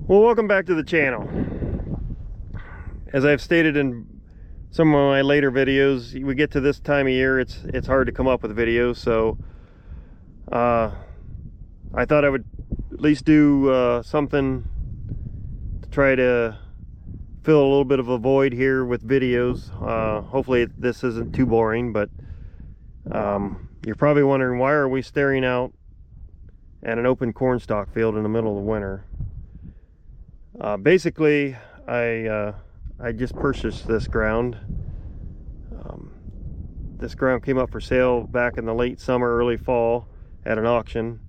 Well, welcome back to the channel. As I've stated in some of my later videos, we get to this time of year, it's hard to come up with videos, so I thought I would at least do something to try to fill a little bit of a void here with videos. Hopefully this isn't too boring, but you're probably wondering, why are we staring out at an open cornstalk field in the middle of the winter? Basically, I just purchased this ground. This ground came up for sale back in the late summer, early fall at an auction.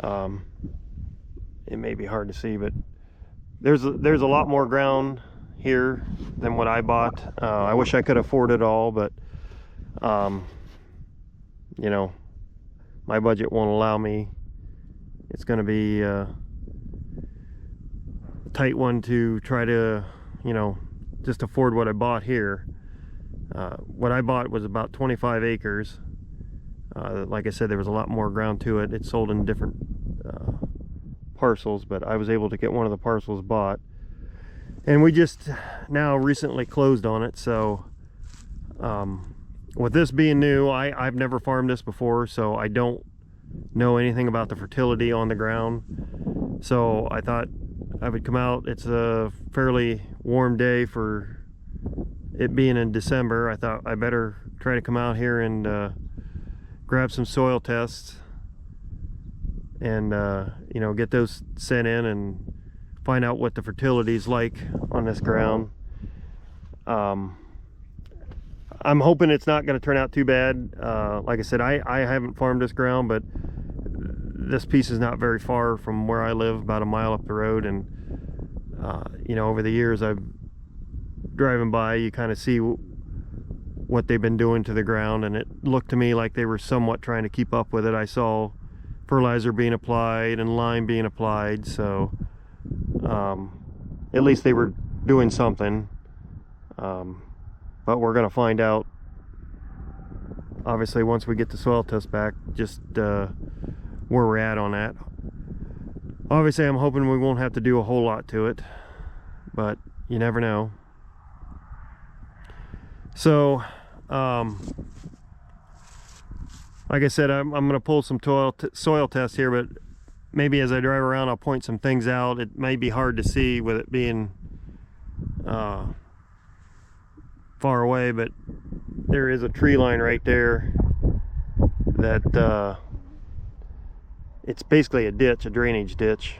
It may be hard to see, but there's a lot more ground here than what I bought. I wish I could afford it all, but you know, my budget won't allow me. It's going to be a tight one to try to, you know, just afford what I bought here. What I bought was about 25 acres. Like I said, there was a lot more ground to it. It's sold in different parcels, but I was able to get one of the parcels bought. And we just now recently closed on it, so with this being new, I've never farmed this before, so I don't know anything about the fertility on the ground. So I thought I would come out. It's a fairly warm day for it being in December. I thought I better try to come out here and grab some soil tests and you know, get those sent in and find out what the fertility is like on this ground. I'm hoping it's not going to turn out too bad. Like I said, I haven't farmed this ground, but this piece is not very far from where I live, about a mile up the road. And you know, over the years I've driving by, you kind of see what they've been doing to the ground, and it looked to me like they were somewhat trying to keep up with it. I saw fertilizer being applied and lime being applied, so at least they were doing something. But we're going to find out, obviously, once we get the soil test back, just where we're at on that. Obviously, I'm hoping we won't have to do a whole lot to it, but you never know. So, like I said, I'm going to pull some soil tests here, but maybe as I drive around, I'll point some things out. It may be hard to see with it being far away, but there is a tree line right there that it's basically a ditch, a drainage ditch,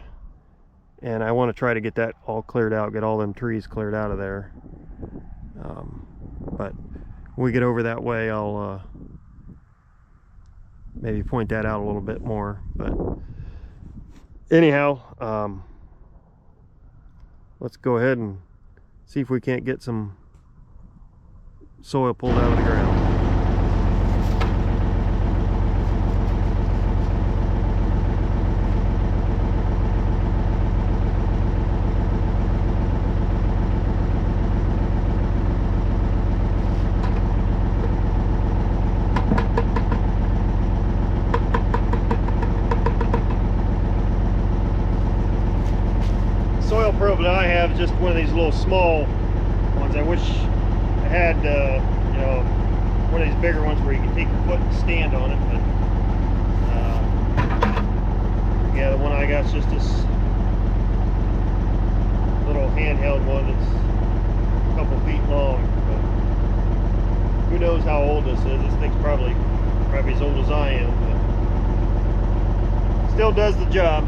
and I want to try to get that all cleared out, get all them trees cleared out of there. But when we get over that way, I'll maybe point that out a little bit more. But anyhow, let's go ahead and see if we can't get some soil pulled out of the ground. Soil probe that I have is just one of these little small ones. I wish I had you know, one of these bigger ones where you can take your foot and stand on it, but yeah, the one I got is just this little handheld one that's a couple feet long. But who knows how old this is? This thing's probably as old as I am, but still does the job.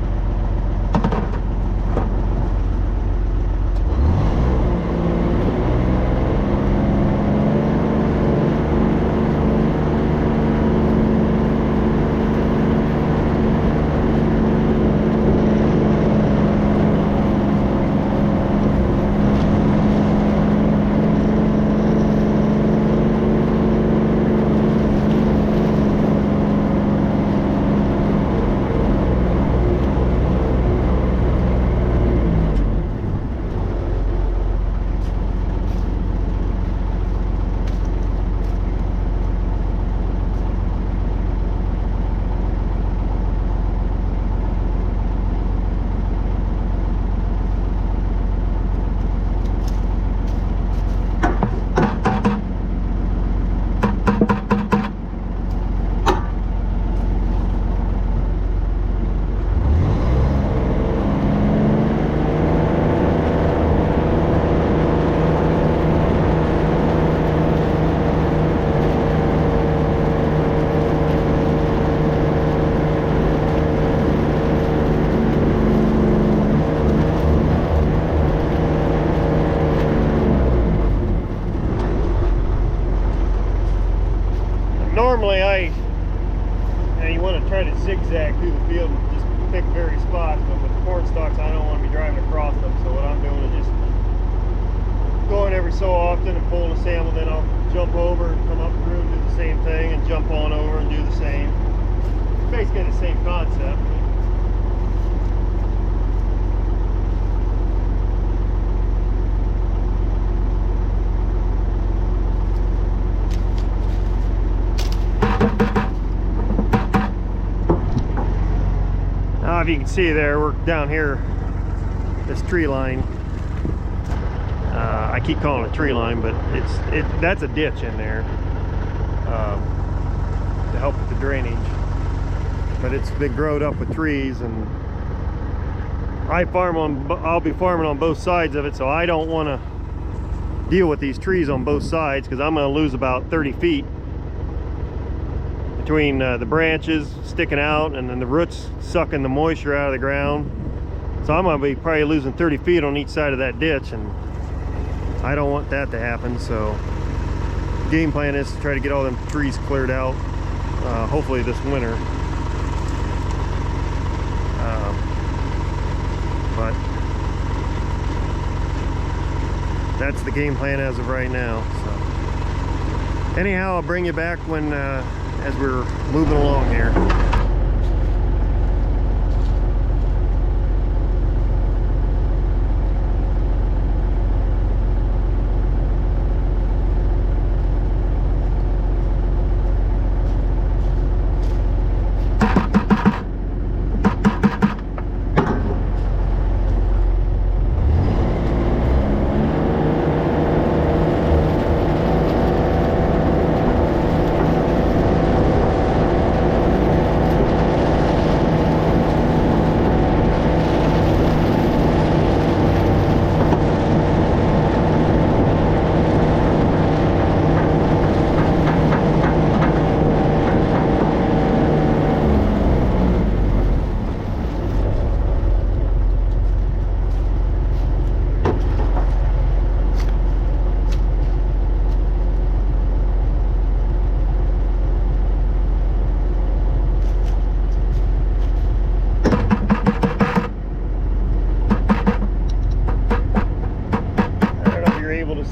Normally you want to try to zigzag through the field and just pick various spots, but with the corn stalks I don't want to be driving across them, so what I'm doing is just going every so often and pulling a sample, then I'll jump over and come up through and do the same thing and jump on over and do the same. Basically the same concept. Now if you can see there, we're down here, this tree line. I keep calling it tree line, but that's a ditch in there to help with the drainage. But it's been growed up with trees, and I'll be farming on both sides of it, so I don't want to deal with these trees on both sides, because I'm going to lose about 30 feet between the branches sticking out and then the roots sucking the moisture out of the ground. So I'm going to be probably losing 30 feet on each side of that ditch, and I don't want that to happen. So the game plan is to try to get all them trees cleared out, hopefully this winter. But that's the game plan as of right now. So anyhow, I'll bring you back when as we're moving along here.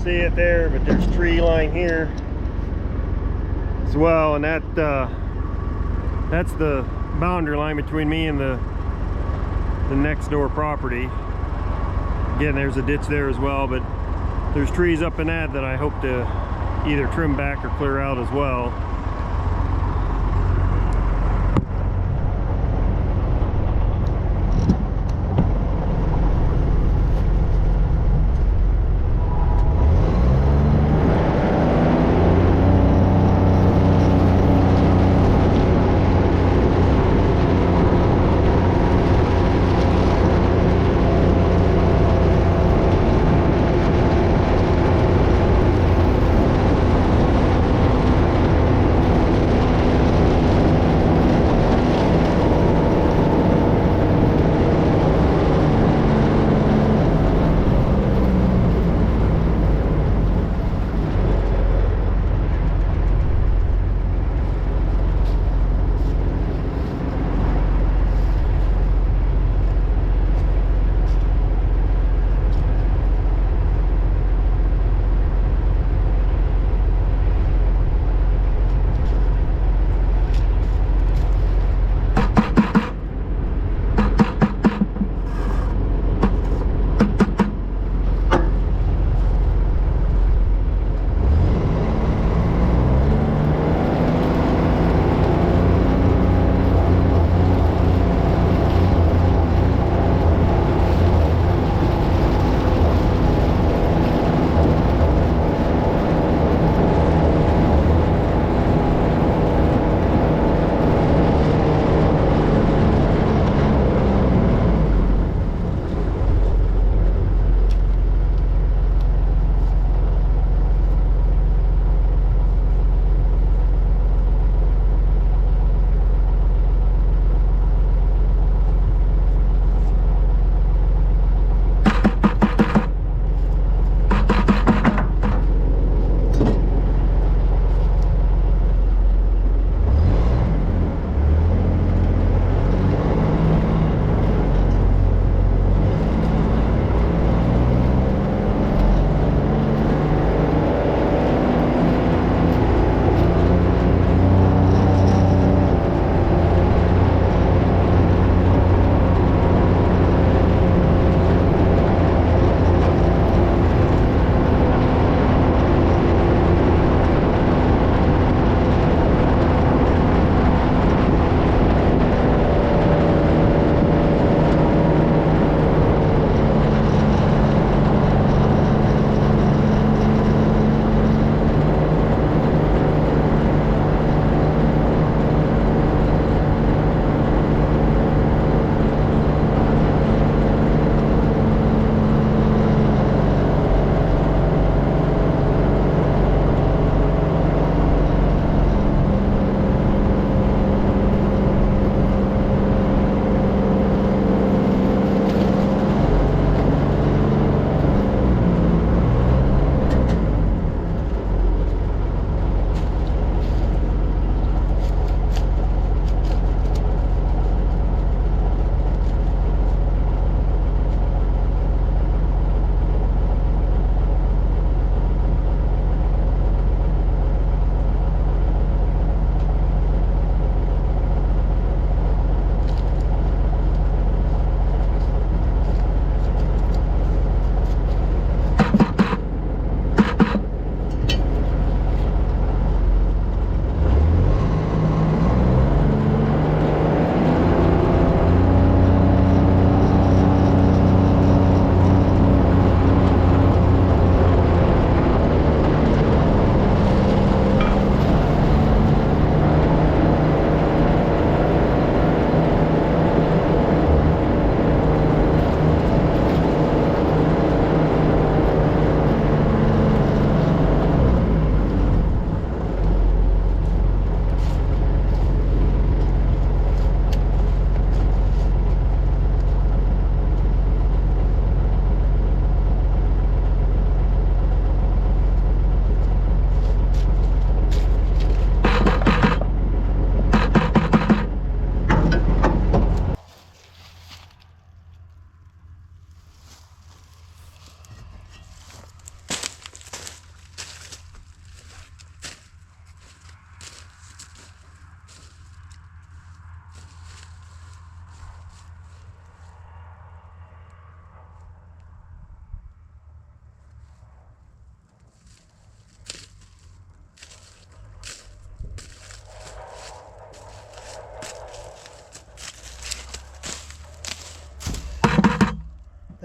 See it there, but there's tree line here as well, and that's the boundary line between me and the next door property. Again, there's a ditch there as well, but there's trees up in that I hope to either trim back or clear out as well.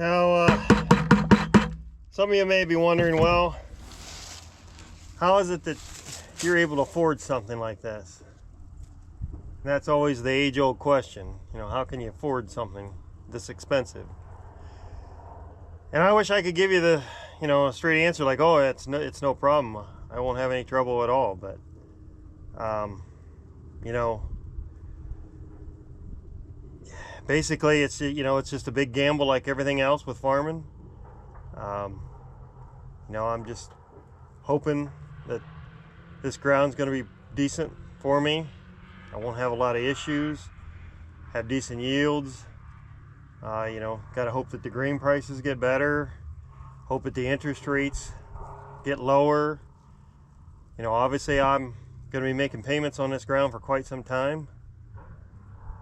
Now, some of you may be wondering, well, how is it that you're able to afford something like this? And that's always the age-old question. You know, how can you afford something this expensive? And I wish I could give you the, you know, a straight answer like, oh, it's no problem. I won't have any trouble at all. But, you know, basically it's, you know, it's just a big gamble like everything else with farming. You know, I'm just hoping that this ground's going to be decent for me. I won't have a lot of issues, have decent yields. You know, got to hope that the grain prices get better, hope that the interest rates get lower. You know, obviously I'm going to be making payments on this ground for quite some time.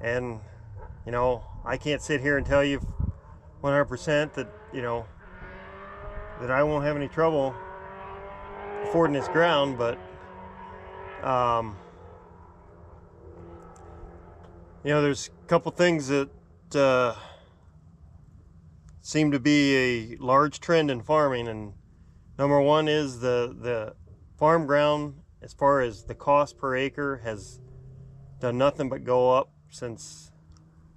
And, you know, I can't sit here and tell you 100% that, you know, that I won't have any trouble affording this ground, but, you know, there's a couple things that seem to be a large trend in farming, and number one is the farm ground, as far as the cost per acre, has done nothing but go up since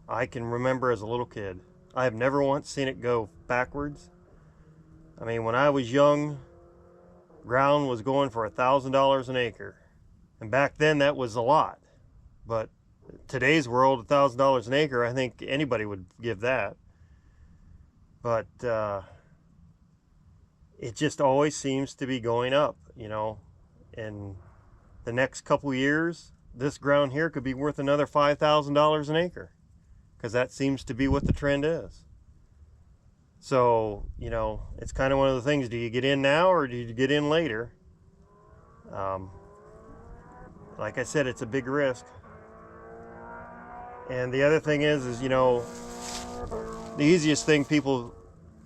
I can remember as a little kid. I have never once seen it go backwards. I mean, when I was young, ground was going for $1,000 an acre, and back then that was a lot. But today's world, $1,000 an acre, I think anybody would give that. But it just always seems to be going up, you know. In the next couple years, this ground here could be worth another $5,000 an acre, because that seems to be what the trend is. So, you know, it's kind of one of the things, do you get in now or do you get in later? Like I said, it's a big risk. And the other thing is, you know, the easiest thing people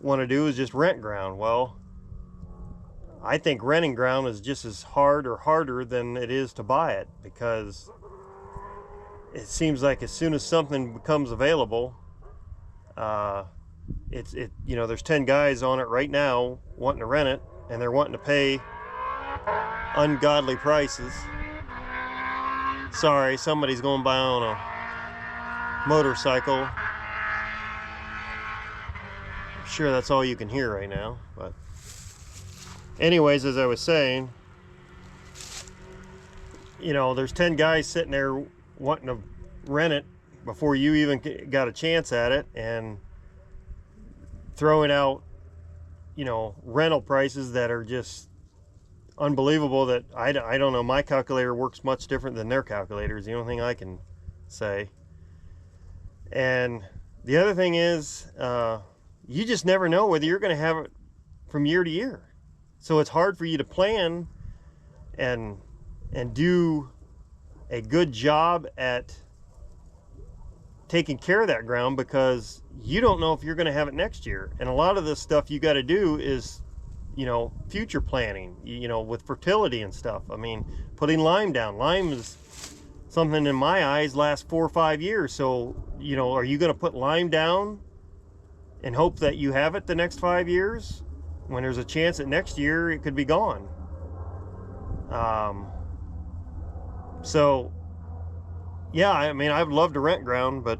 want to do is just rent ground. Well, I think renting ground is just as hard or harder than it is to buy it, because it seems like as soon as something becomes available, you know, there's 10 guys on it right now wanting to rent it, and they're wanting to pay ungodly prices. Sorry, somebody's going by on a motorcycle. I'm sure that's all you can hear right now, but anyways, as I was saying, you know, there's 10 guys sitting there wanting to rent it before you even got a chance at it, and throwing out, you know, rental prices that are just unbelievable. That I don't know, my calculator works much different than their calculators, the only thing I can say. And the other thing is, you just never know whether you're going to have it from year to year. So it's hard for you to plan and do a good job at taking care of that ground, because you don't know if you're going to have it next year. And a lot of this stuff you got to do is, you know, future planning, you know, with fertility and stuff. I mean, putting lime down. Lime is something in my eyes lasts 4 or 5 years. So, you know, are you going to put lime down and hope that you have it the next 5 years, when there's a chance that next year it could be gone? So yeah, I mean, I'd love to rent ground, but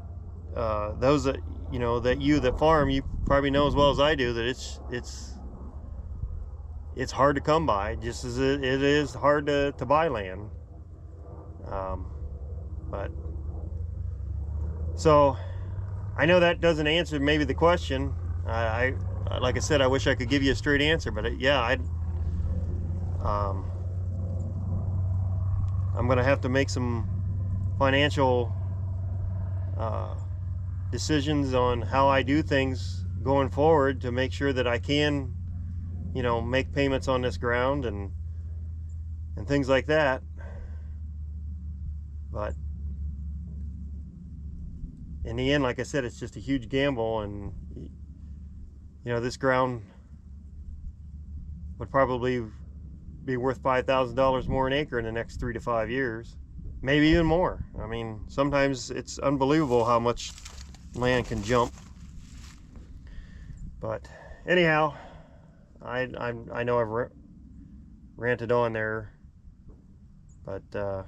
those that, you know, that farm, you probably know as well as I do that it's hard to come by, just as it is hard to buy land. But so I know that doesn't answer maybe the question. I like I said, I wish I could give you a straight answer, but yeah, I'm gonna have to make some financial decisions on how I do things going forward to make sure that I can, you know, make payments on this ground and things like that. But in the end, like I said, it's just a huge gamble, and you know, this ground would probably be worth $5,000 more an acre in the next 3 to 5 years, maybe even more. I mean, sometimes it's unbelievable how much land can jump. But anyhow, I know I've ranted on there, but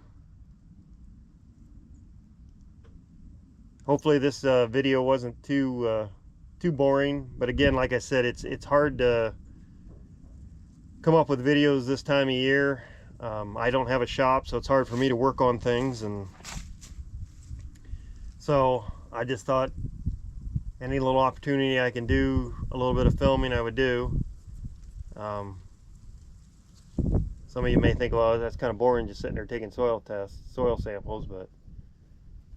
hopefully this video wasn't too boring. But again, like I said, it's hard to come up with videos this time of year. I don't have a shop, so it's hard for me to work on things, and so I just thought any little opportunity I can do a little bit of filming, I would do. Some of you may think, well, that's kind of boring just sitting there taking soil samples, but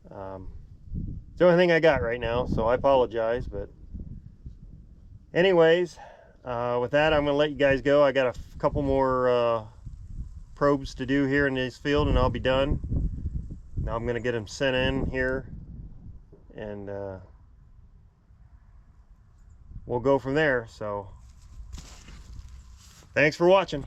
it's the only thing I got right now, so I apologize. But anyways, with that, I'm going to let you guys go. I got a couple more probes to do here in this field, and I'll be done. Now I'm going to get them sent in here, and we'll go from there. So thanks for watching.